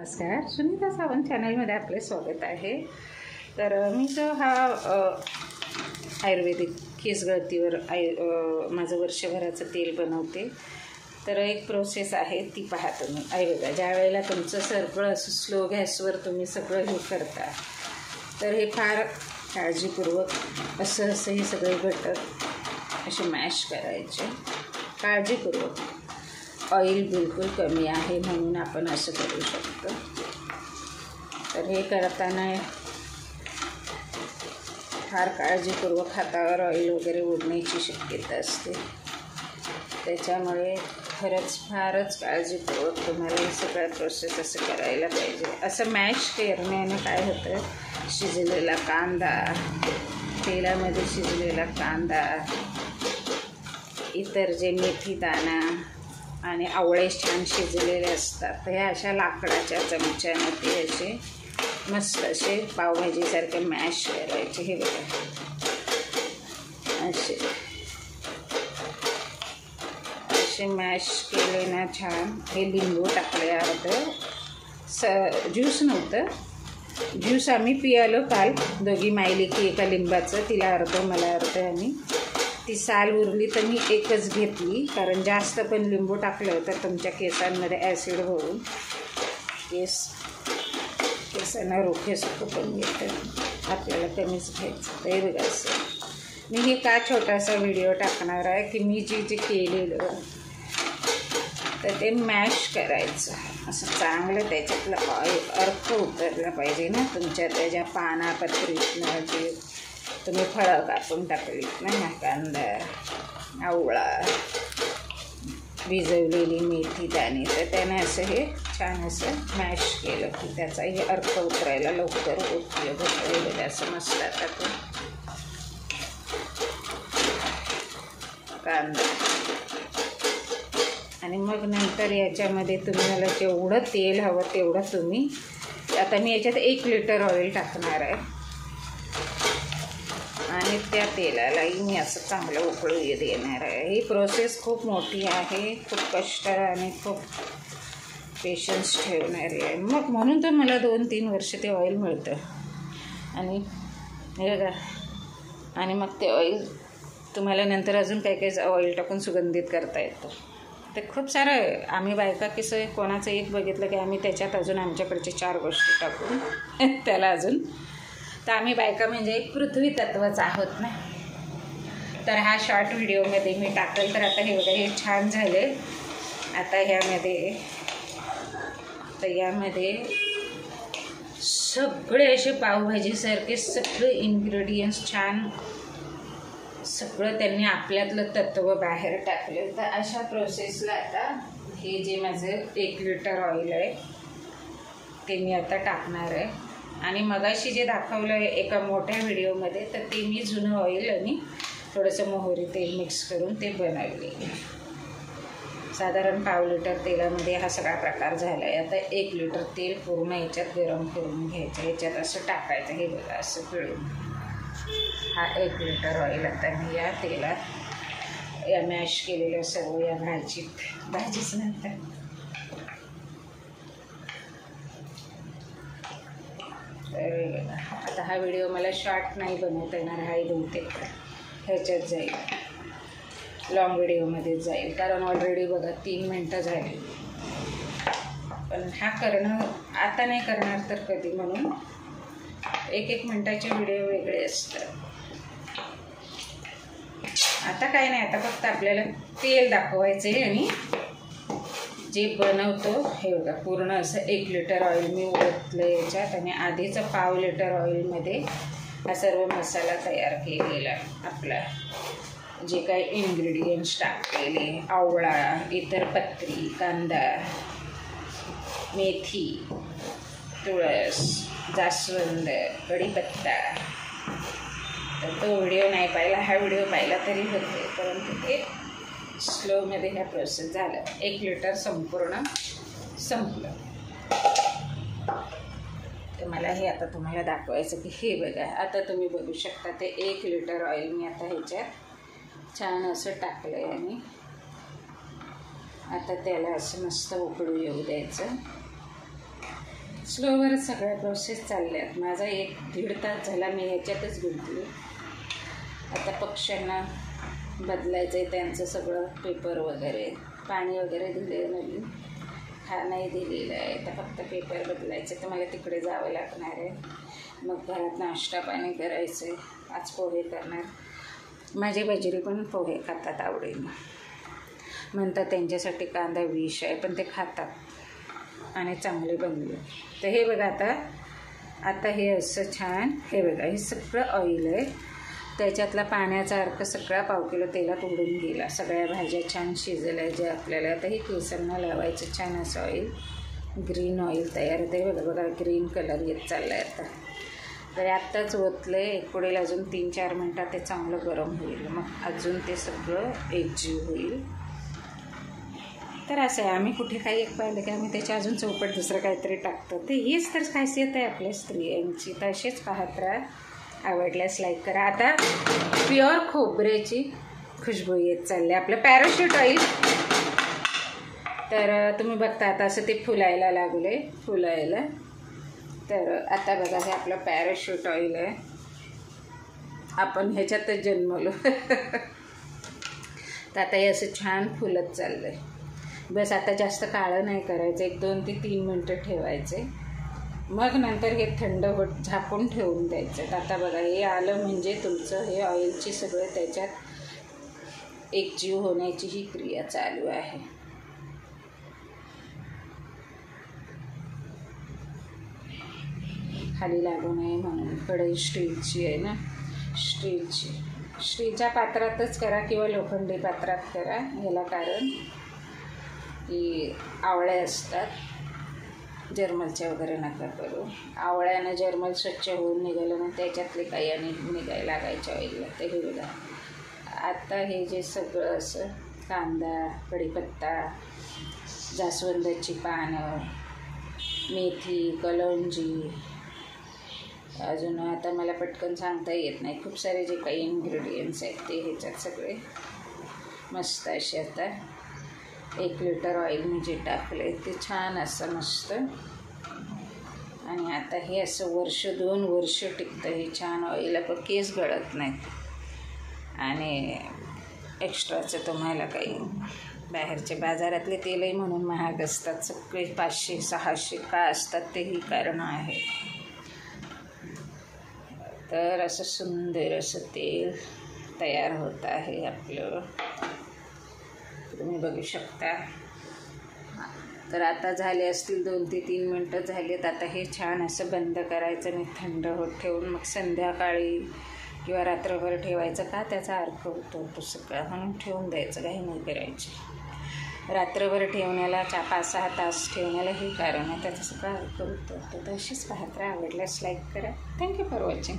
नमस्कार, सुनीता सावंत चॅनलमध्ये आपले स्वागत आहे। तर मी जो हा आयुर्वेदिक केस गळतीवर माझं वर्षभराचं तेल बनवते। तर एक प्रोसेस आहे ती पहा तुम्ही। बघा, ज्या वेळेला तुमचं सगळं असं स्लो गॅसवर तुम्ही सगळं हे करता, तर हे फार काळजीपूर्वक असं हे सगळे घटक असे मॅश करायचे काळजीपूर्वक। ऑइल बिलकुल कमी आहे म्हणून आपण असं करू शकतो। तर हे करताना फार काळजीपूर्वक हातावर ऑइल वगैरे उडण्याची शक्यता असते, त्याच्यामुळे फारच काळजीपूर्वक तुम्हाला हे सगळं प्रोसेस असं करायला पाहिजे। असं मॅश करण्याने काय होतं, शिजलेला कांदा, तेलामध्ये शिजलेला कांदा, इतर जे मेथी दाणा आणि आवळे छान शिजलेले असतात, तर ह्या अशा लाकडाच्या चमच्याने ते असे मस्त असे पावभाजीसारखे मॅश करायचे। हे बघा, असे मॅश केले ना छान। हे लिंबू टाकले अर्धं, ज्यूस नव्हतं, ज्यूस आम्ही पियालो काल दोघी मायली की एका लिंबाचं, तिला अर्धं मला अर्धं, आणि ती साल उरली तर मी एकच घेतली, कारण जास्त पण लिंबू टाकलं तर तुमच्या केसांमध्ये ॲसिड होऊन केसांना रोखेसारखं पण येतं, आपल्याला कमीच घ्यायचं। तर हे बघा, असं मी हे का छोटासा व्हिडिओ टाकणार आहे की मी जे केलेलं तर ते मॅश करायचं असं चांगलं, त्याच्यातलं अर्क उतरला पाहिजे ना तुमच्या त्याच्या पानापत्रीतनं, जे तुम्ही फळं कापून टाकलीत ना, कांदा, आवळा, भिजवलेली मेथी दाणे, तर त्याने असं हे छान असं मॅश केलं की त्याचा हे अर्क उतरायला लवकर उपयोग होतो। असं मस्त टाकून कांदा, आणि मग नंतर याच्यामध्ये तुम्हाला जेवढं तेल हवं तेवढं तुम्ही, आता मी याच्यात 1 लिटर ऑइल टाकणार आहे, आणि त्या तेलालाही मी असं चांगलं उकळू देणार आहे। ही प्रोसेस खूप मोठी आहे, खूप कष्ट आणि खूप पेशन्स ठेवणारी आहे, मग म्हणून तर मला 2-3 वर्ष ते ऑइल मिळतं। आणि हे बघा, आणि मग ते ऑइल तुम्हाला नंतर अजून काही ऑइल टाकून सुगंधित करता येतं। ते खूप सारं आम्ही बायका कसं कोणाचं एक बघितलं की आम्ही त्याच्यात अजून आमच्याकडचे 4 गोष्टी टाकून त्याला अजून, तर आम्ही बायका म्हणजे एक पृथ्वी तत्वच आहोत ना। तर हा शॉर्ट व्हिडिओमध्ये मी टाकेल। तर आता हे बघा, हे छान झाले। आता यामध्ये सगळे असे पावभाजीसारखे सगळे इन्ग्रेडियंट्स छान, सगळं त्यांनी आपल्यातलं तत्व बाहेर टाकलं। तर अशा प्रोसेसला आता हे जे माझं 1 लिटर ऑइल आहे ते मी आता टाकणार आहे, आणि मगाशी जे दाखवलं आहे एका मोठ्या व्हिडिओमध्ये, तर ते मी जुनं ऑइल आणि थोडंसं मोहरी तेल मिक्स करून ते बनवले। साधारण पाव लिटर तेलामध्ये हा सगळा प्रकार झाला आहे। आता 1 लिटर तेल पूर्ण याच्यात गरम करून घ्यायचं, याच्यात असं टाकायचं। हे बघा, असं पिळून हा 1 लिटर ऑइल आता मी या तेलात या मॅश केलेलं सर्व या भाजीच नंतर आता हा व्हिडिओ मला शॉर्ट नाही बनवता येणार, हाही बहुतेक ह्याच्यात जाईल, लॉंग व्हिडिओमध्येच जाईल, कारण ऑलरेडी बघा 3 मिनटं झाली। पण हा करणं आता नाही करणार तर कधी, म्हणून 1-1 मिनटाचे व्हिडिओ वेगळे असतात। आता काय नाही, आता फक्त आपल्याला तेल दाखवायचे आणि जे बनवतो हे बघा, पूर्ण असं 1 लिटर ऑइल मी ओतलं याच्यात, आणि आधीचं पाव लिटर ऑइलमध्ये हा सर्व मसाला तयार केलेला आपला, जे काही इन्ग्रेडियंट्स टाकलेले, आवळा, इतर पत्री, कांदा, मेथी, तुळस, जास्वंद, कढीपत्ता। तर तो व्हिडिओ नाही पाहिला, हा व्हिडिओ पाहिला तरी होते, परंतु ते स्लोमध्ये ह्या प्रोसेस झालं। 1 लिटर संपूर्ण संपलं। तर मला हे आता तुम्हाला दाखवायचं की हे बघा, आता तुम्ही बघू शकता ते 1 लिटर ऑइल मी आता ह्याच्यात छान असं टाकलं आहे, आणि आता त्याला असं मस्त उकळू येऊ द्यायचं। स्लोवरच सगळ्या प्रोसेस चालल्यात. माझा 1-1.5 तास झाला मी ह्याच्यातच गुंतले. आता पक्ष्यांना बदलायचं आहे त्यांचं सगळं पेपर वगैरे, पाणी वगैरे दिले नवीन, खाणंही दिलेलं आहे. आता फक्त पेपर बदलायचं तर मला तिकडे जावं लागणार आहे. मग घरात नाश्ता पाणी करायचं आहे. आज पोहे करणार. माझे बाजरी पण पोहे खातात आवडीने. म्हणतात त्यांच्यासाठी कांदा विष आहे, पण ते खातात आणि चांगले बनले. तर हे बघा आता हे असं छान, हे बघा हे सगळं ऑइल आहे. त्याच्यातला पाण्याचा अर्क सगळा 1/2 किलो तेलात उडून गेला. सगळ्या भाज्या छान शिजल्या जे आपल्याला. आता हे केसांना लावायचं छान असं ऑइल. ग्रीन ऑइल तयार होते. बघा ग्रीन कलर येत चालला आहे आता. तर आत्ताच ओतलं आहे. पुढील अजून 3-4 मिनटात ते चांगलं गरम होईल. मग अजून ते सगळं एकजीव होईल. तर असं आहे, आम्ही कुठे काही एक पाहिलं की आम्ही त्याच्या अजून चौपट दुसरं काहीतरी टाकतो. ते हीच तर खासियत आहे आपल्या स्त्रियांची. तर असेच पाहत राहा. आवडल्यास लाईक करा. आता प्युअर खोबऱ्याची खुशबू येत चालली. आपलं पॅराशूट ऑइल. तर तुम्ही बघता आता असं ते फुलायला लागले. तर आता बघा हे आपलं पॅराशूट ऑइल आहे. आपण ह्याच्यातच जन्मलो. तर आता हे असं छान फुलत चाललं आहे. बस आता जास्त काळं नाही करायचं. 1-2 ते 3 मिनटं ठेवायचे. मग नंतर हे थंड होत झाकून ठेवून द्यायचं. आता बघा हे आलं म्हणजे तुमचं हे ऑइलची सगळं त्याच्यात एकजीव होण्याची ही क्रिया चालू आहे. खाली लागू नये म्हणून. कढई स्टीलची आहे ना, स्टीलच्या पात्रातच करा किंवा लोखंडी पात्रात करा. याला कारण की आवळ्या असतात, जर्मलच्या वगैरे नका करू. आवळ्यानं जर्मल स्वच्छ होऊन निघालं ना त्याच्यातले काही आणि निघायला लागायच्या ऑइलला. ते हे बघा आता हे जे सगळं असं कांदा, कढीपत्ता, जास्वंदाची पानं, मेथी, कलौंजी, अजून आता मला पटकन सांगता येत नाही, खूप सारे जे काही इन्ग्रेडियंट्स आहेत ते ह्याच्यात सगळे मस्त असे. आता 1 लिटर ऑइल मी जे टाकले ते छान असं मस्त. आणि आता हे असं 1-2 वर्ष टिकतं हे छान ऑइल. आपण केस गळत नाहीत. आणि एक्स्ट्राचं तुम्हाला काही बाहेरचे बाजारातले तेलही म्हणून महाग असतात. सगळे 500-600 का असतात तेही कारण आहे. तर असं सुंदर असं तेल तयार होत आहे आपलं. तुम्ही बघू शकता. तर आता झाले असतील 2 ते 3 मिनटं झालेत. आता हे छान असं बंद करायचं आणि थंड होत ठेवून मग संध्याकाळी किंवा रात्रभर ठेवायचं. का त्याचा अर्क होतो तो सगळा, म्हणून ठेवून द्यायचं, काही नाही करायची. रात्रभर ठेवण्याला 5-6 तास ठेवण्याला हे कारण आहे, त्याचा सगळा अर्क होतो. तर अशीच पाहत राहा. आवडल्यास लाईक करा. Thank you for watching.